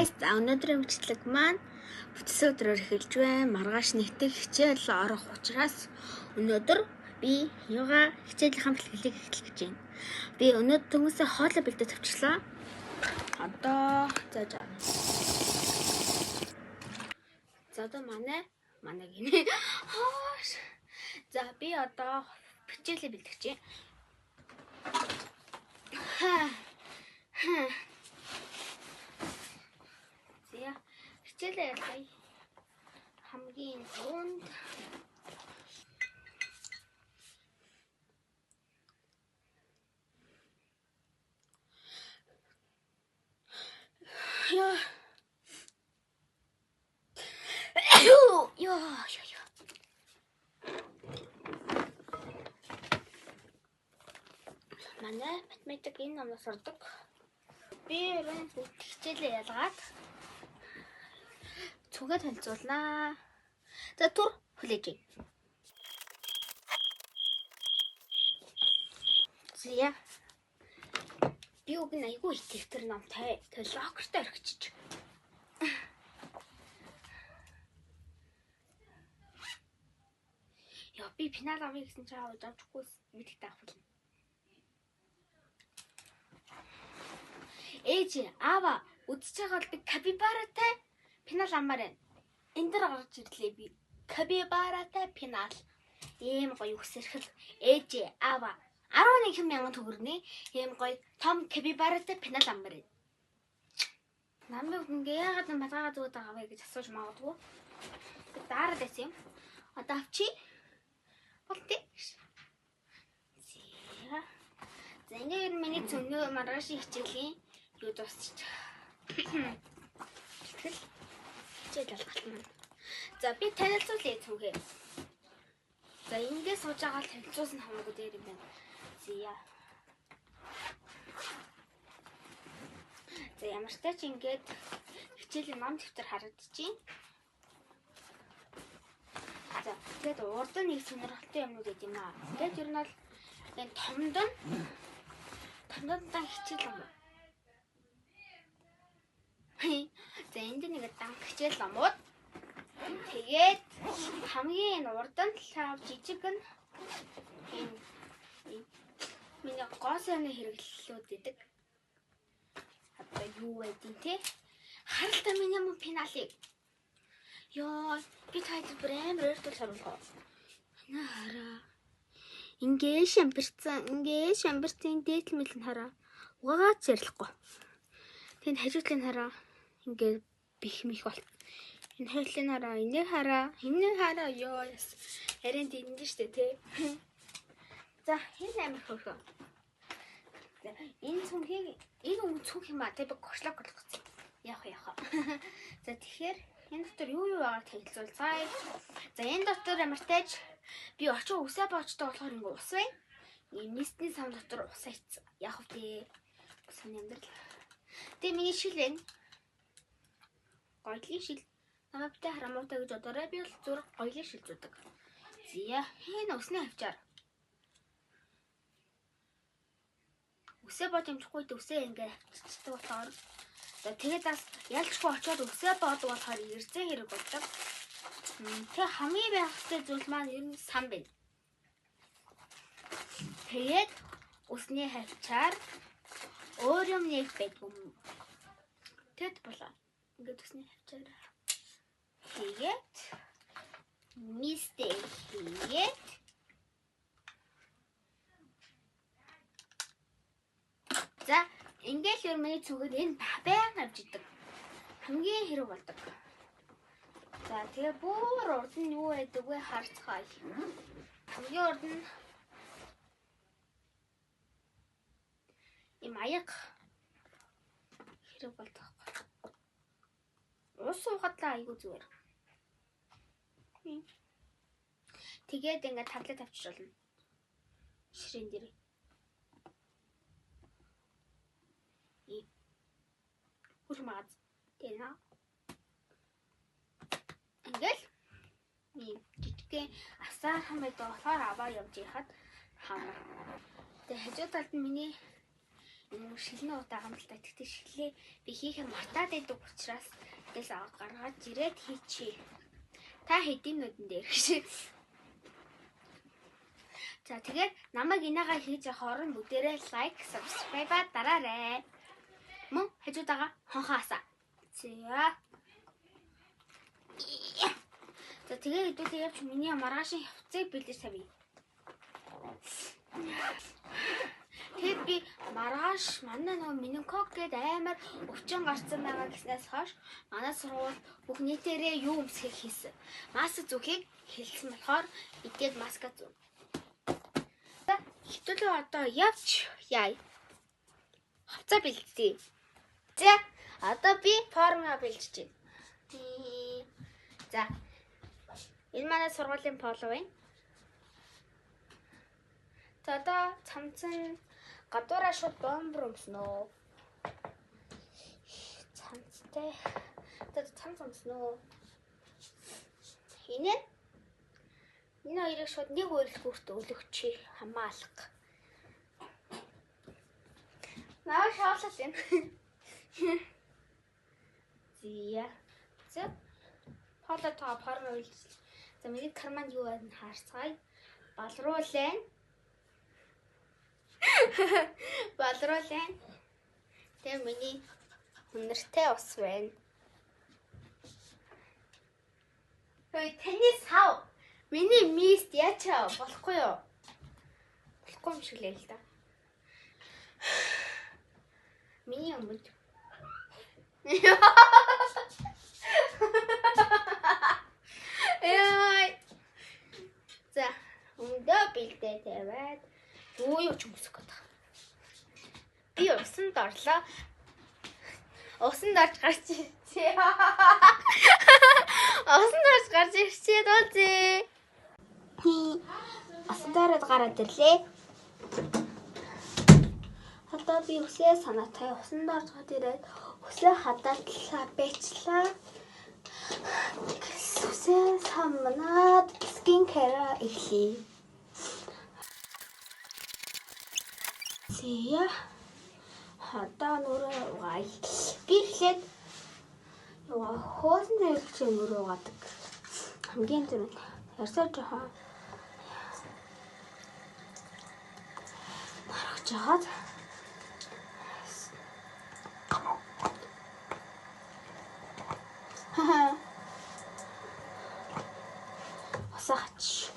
guys, өнөөдрийн бичлэг маань бүтц өдрөөр эхэлж байна. Маргааш нэгтгэх хичээл орох учраас өнөөдөр би йога хичээлийн бэлтгэлийг эхлэх гэж байна. Би өнөөдөр хүмүүсээ хоолой бэлдэж тавьчихлаа. Одоо манай гинэ. За би одоо хичээлээ бэлтгэж байна. Хичээлээ ялгая. Хамгийн түрүүнд манай математик энэ номоос ордог. Би ерөн хичээлээ ялгаад цугаа танилцуулнаа. За түр хүлээж. Зя. Би уг нь айгүй их тэр номтой. Тэр локертой орхичиж. Яа би финал авъя гэсэн чинь аваад авчихгүй мэдээ таахвал. Ээж аава үдчихэж байгаа бол би капибаратай финал амаар байна. Энд дэр гарч ирлээ би. Капибаратай финал. Ийм гоё үсэрхэл ээж аава 11,000 төгрөний ийм гоё том капибаратай финал амаар байна. Намайг ингээ яагаад матгагаа зүгт байгаа вэ гэж асууж магадгүй. Дараад байсан юм. Одоо авчи. Болтыг. За ингээ миний цөмнөө маргааш хичээлийн юу дуусчих. Тэгэл хичээл алгалт маань. За би танилцуулъя цүнхээ. За ингээд сууж байгаа л танилцуулсан хамаагүй дээр юм байна. Зя. За ямар ч тач ингээд хичээлийн ном дэвтэр харагдчихээн. За тэгээд урд нь нэг сонирхолтой юмнууд гэдэг юм аа. Тэгээд ер нь бол энэ томдон хичээл юм. За энд нэг дан хичээл номууд. Тэгээд хамгийн урд нь жижиг нь миний гоосын хэрэглэлүүд гэдэг. Одоо юу байдیں۔ Тэ? Харалтаа миний юм финалыг. Йоо, би тайлбар брэм өөртөө шаруулгаа. Хараа. Ингээ шамбирцэн дээдлмэл нь хараа. Угаагач ярилахгүй. Тэнд хажуудлын хараа. Ингээ бих бол. Энэ хоёрын хараа, энийг хараа. Йоо, ярин тэнд нь штэ тэ. За, энэ амар хөөрхөн. Энэ цүнх юм аа. Тэ би гошлог болгоцсон. Яах. За тэгэхээр энэ дотор юу байгааг танилцуулцгаая. За энэ дотор ямартайч би очиж усаа боочтой болохоор ингээ ус байна. Нистний сан дотор ус айцсан. Яах вэ? Усын амьдрал. Тэгээ миний шил байна. Гоёлын шил. Намайгтай харамуутай гэж бодоорой. Би бол зураг гоёлын шил зүүдэг. Зя энэ усны хавчаар. Усаа бод юмчихгүй үсээ ингээ хавччихдаг болохоор. За тэгээд бас ялчгүй очиод үсээ боодог болохоор эрзэн хэрэг болдог. Тэг хамгийн байхтай зүйл маань ер нь сан байна. Тэгээд усны хавчаар өөр юм нэг байдгүй. Тэгэд болоо. Ингээд усны хавчаар. Тэгээд мистер хийгээд за ингээл ер миний зүгээд энэ баян авч идэг. Хамгийн хэрэг болдог. За тэгээ бүр урд нь юу байдаг вэ харцгаая. Хамгийн урд нь им аяг хэрэг болдог. Ус суугадлаа айгу зүгээр. Тэгээд ингээд таблет авчиж болно. Ширээн дээр. Хурмаад тэна. Ингээл жижигхэн асаар хам байдаг болохоор аваа явж яхад хамаа. Тэгээ хажуу талд нь миний шилний удаа гамталтай. Тэгтээ шилээ би хийхээр мартаад байдаг учраас тэгэл гаргаад ирээд хийчихье. Та хэдийн нүдэн дээр гэж. За тэгээд намайг инээгаа хийж явах орон бүгдээрээ лайк, subscribe дараарай. Мөн хажуудаага хонхоосаа. За тэгээ хэдүүлээ явж миний маргаашийн хавцыг бэлдэж тавья. Тэгээд би маргааш манай нөгөө Минкок гээд амар өвчин гарцсан байгаа гэснээс хойш манай сургууль бүх нийтээрээ юу өмсөхийг хийсэн. Маск зүүхийг хэлсэн болохоор идээд маска зүүн. Хэдүүлээ одоо явж яа. Хавцаа бэлдээ. За одоо би форма бэлдэж байна. За энэ манай сургуулийн поло байна. За одоо цамцсан гадуураа шууд бомбер өмснөө. Цамцтай. Одоо цамц өмснөө. Энэ хоёрыг шууд нэг үйлдэлгүүрт өлөгчий хамгаалах. Наа шааллаа юм. За. Поло та форма үйлдэл. За миний карманд юу байна харцгаая. Балруулаа. Балруулаа. Тэгээ миний хүнэртэй ус байна. Хөөе таны сав. Миний мист яачаа болохгүй юу? Болохгүй юм шиг л л да. Миний өмд. За, өмдөө бэлдээ тавиад юу ч өмсөх гээд. Би усанд орлоо. Усанд орж гарч ирчихээ. Усанд орж гарч ирчихээ дооцээ. Усанд гараад ирлээ. Одоо би үсээ санаатай усанд орж гад ирээд үсээ хадаатлаа бэчлээ. Үсээ самнаад скин кэра эхлэе. Зя хадаа нүрээ угаая. Би эхлээд хоосон дээр нүрээ угаадаг. Хамгийн түрүүнд ярьсаа жоохон маргаж жаад Осаач.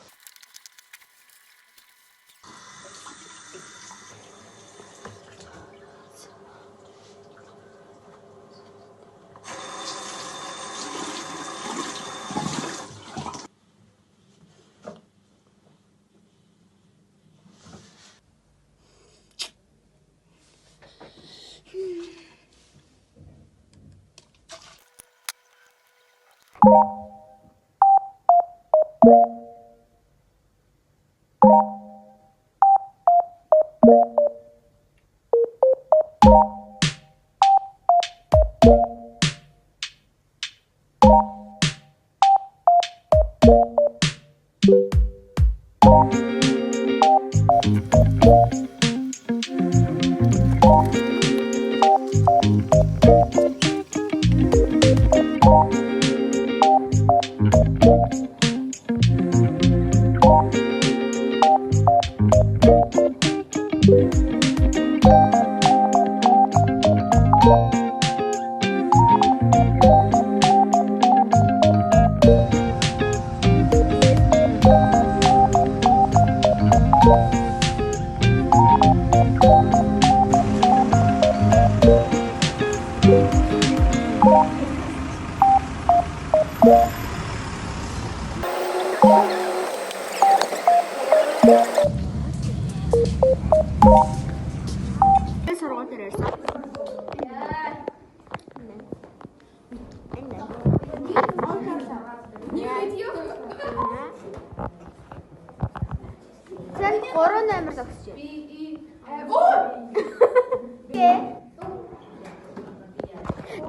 Sen 3 номер зогсож байна.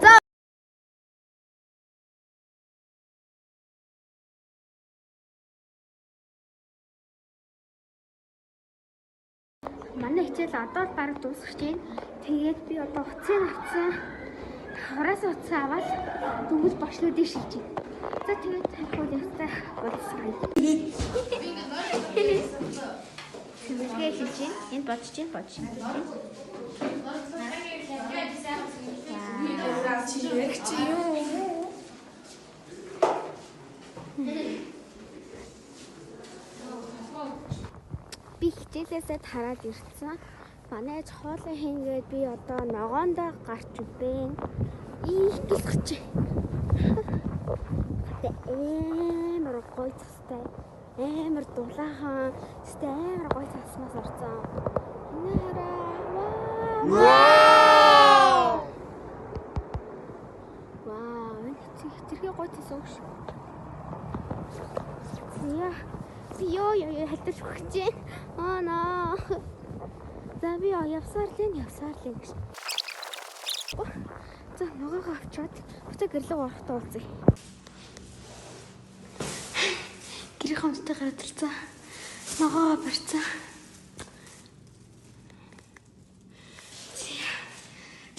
За Манай хичээл одоо л бараг дуусах чинь. Тэгээд би одоо уцыг авсан. Хороос уцаа аваад дөнгөж багшлуудыг шилжиж байна. За тэгээд хайхуул явцаа боловсроо. Тэмдэглээ хийж байна. Энд бодож байна. Би хичээлээсээ тараад ирсэн. Манай хоолой хийнгээд би одоо ногоондоо гарч байна. Их гисгэж. Амар гоё цастай. Амар дулаахан. Тэстэй амар гоё цаснаас орсон. Вау! Вау! Хэтэрхий гоё цас өгш. Би ёо хальтаж өгч чинь. Аа наа. За би явсаар л гэж. За ногоогоо авчаад буцаа гэрлэг орохтой уулзъя. Гэрийн хамттай гараад ирсэн. Ногоогоо барьсан.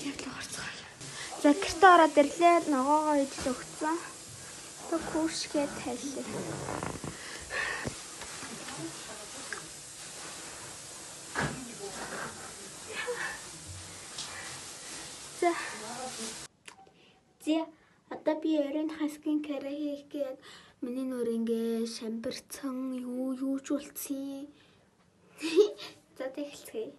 Гэрлэг орцгоо. За гэртээ ороод ирлээ. Ногоогоо идэл өгсөн. Тэг хүүшгээ тайллаа. За одоо би өрөөнд хаскин кэр хийх гээд миний нүр ингээ шамбирцсан юу ч болцсон. За тэгэлцгээе.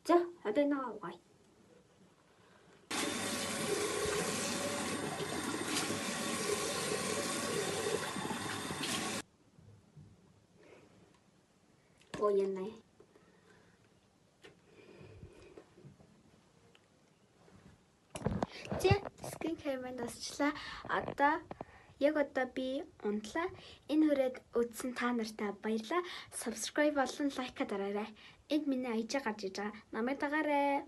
За одоо нэг авгай. Янай. За скин кэмэнд асчлаа. Яг одоо би унтлаа. Энэ хүрээд үзсэн та нартай баярлалаа. Subscribe болон лайка дараарай. Энд миний аяжаа гарч иж байгаа. Намайг дагаарай.